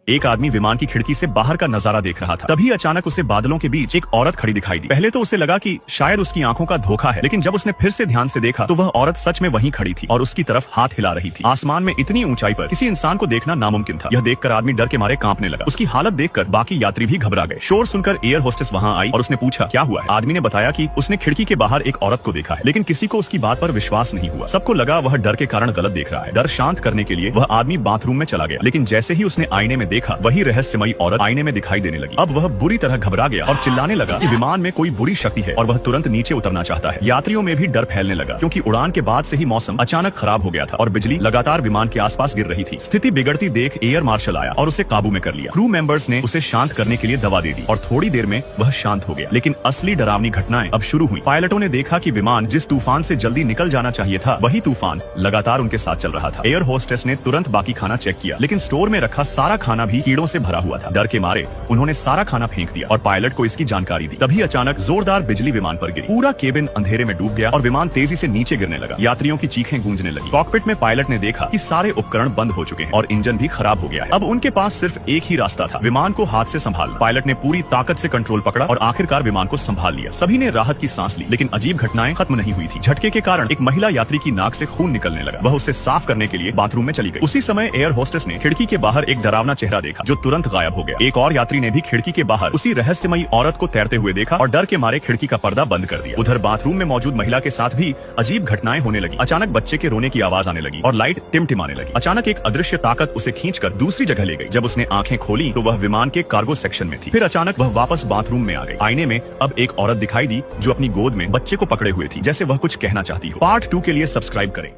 एक आदमी विमान की खिड़की से बाहर का नजारा देख रहा था। तभी अचानक उसे बादलों के बीच एक औरत खड़ी दिखाई दी। पहले तो उसे लगा कि शायद उसकी आंखों का धोखा है, लेकिन जब उसने फिर से ध्यान से देखा तो वह औरत सच में वहीं खड़ी थी और उसकी तरफ हाथ हिला रही थी। आसमान में इतनी ऊंचाई पर किसी इंसान को देखना नामुमकिन था। यह देखकर आदमी डर के मारे कांपने लगा। उसकी हालत देखकर बाकी यात्री भी घबरा गए। शोर सुनकर एयर होस्टेस वहां आई और उसने पूछा क्या हुआ है। आदमी ने बताया कि उसने खिड़की के बाहर एक औरत को देखा है, लेकिन किसी को उसकी बात पर विश्वास नहीं हुआ। सबको लगा वह डर के कारण गलत देख रहा है। डर शांत करने के लिए वह आदमी बाथरूम में चला गया, लेकिन जैसे ही उसने आईने में देखा वही रहस्यमयी औरत आईने में दिखाई देने लगी। अब वह बुरी तरह घबरा गया और चिल्लाने लगा कि विमान में कोई बुरी शक्ति है और वह तुरंत नीचे उतरना चाहता है। यात्रियों में भी डर फैलने लगा, क्योंकि उड़ान के बाद से ही मौसम अचानक खराब हो गया था और बिजली लगातार विमान के आसपास गिर रही थी। स्थिति बिगड़ती देख एयर मार्शल आया और उसे काबू में कर लिया। क्रू मेंबर्स ने उसे शांत करने के लिए दवा दे दी और थोड़ी देर में वह शांत हो गया। लेकिन असली डरावनी घटनाएं अब शुरू हुई। पायलटों ने देखा कि विमान जिस तूफान से जल्दी निकल जाना चाहिए था, वही तूफान लगातार उनके साथ चल रहा था। एयर होस्टेस ने तुरंत बाकी खाना चेक किया, लेकिन स्टोर में रखा सारा खाना भी कीड़ों से भरा हुआ था। डर के मारे उन्होंने सारा खाना फेंक दिया और पायलट को इसकी जानकारी दी। तभी अचानक जोरदार बिजली विमान पर गिरी। पूरा केबिन अंधेरे में डूब गया और विमान तेजी से नीचे गिरने लगा। यात्रियों की चीखें गूंजने लगी। कॉकपिट में पायलट ने देखा कि सारे उपकरण बंद हो चुके हैं और इंजन भी खराब हो गया है। अब उनके पास सिर्फ एक ही रास्ता था, विमान को हाथ से संभालना। पायलट ने पूरी ताकत से कंट्रोल पकड़ा और आखिरकार विमान को संभाल लिया। सभी ने राहत की सांस ली, लेकिन अजीब घटनाएं खत्म नहीं हुई थी। झटके के कारण एक महिला यात्री की नाक से खून निकलने लगा। वह उसे साफ करने के लिए बाथरूम में चली गई। उसी समय एयर होस्टेस ने खिड़की के बाहर एक डरावना चेहरा देखा, जो तुरंत गायब हो गया। एक और यात्री ने भी खिड़की के बाहर उसी रहस्यमयी औरत को तैरते हुए देखा और डर के मारे खिड़की का पर्दा बंद कर दिया। उधर बाथरूम में मौजूद महिला के साथ भी अजीब घटनाएं होने लगी। अचानक बच्चे के रोने की आवाज आने लगी और लाइट टिमटिमाने लगी। अचानक एक अदृश्य ताकत उसे खींचकर दूसरी जगह ले गई। जब उसने आंखें खोली तो वह विमान के कार्गो सेक्शन में थी। फिर अचानक वह वापस बाथरूम में आ गई। आईने में अब एक औरत दिखाई दी जो अपनी गोद में बच्चे को पकड़े हुए थी, जैसे वह कुछ कहना चाहती हो। पार्ट 2 के लिए सब्सक्राइब करें।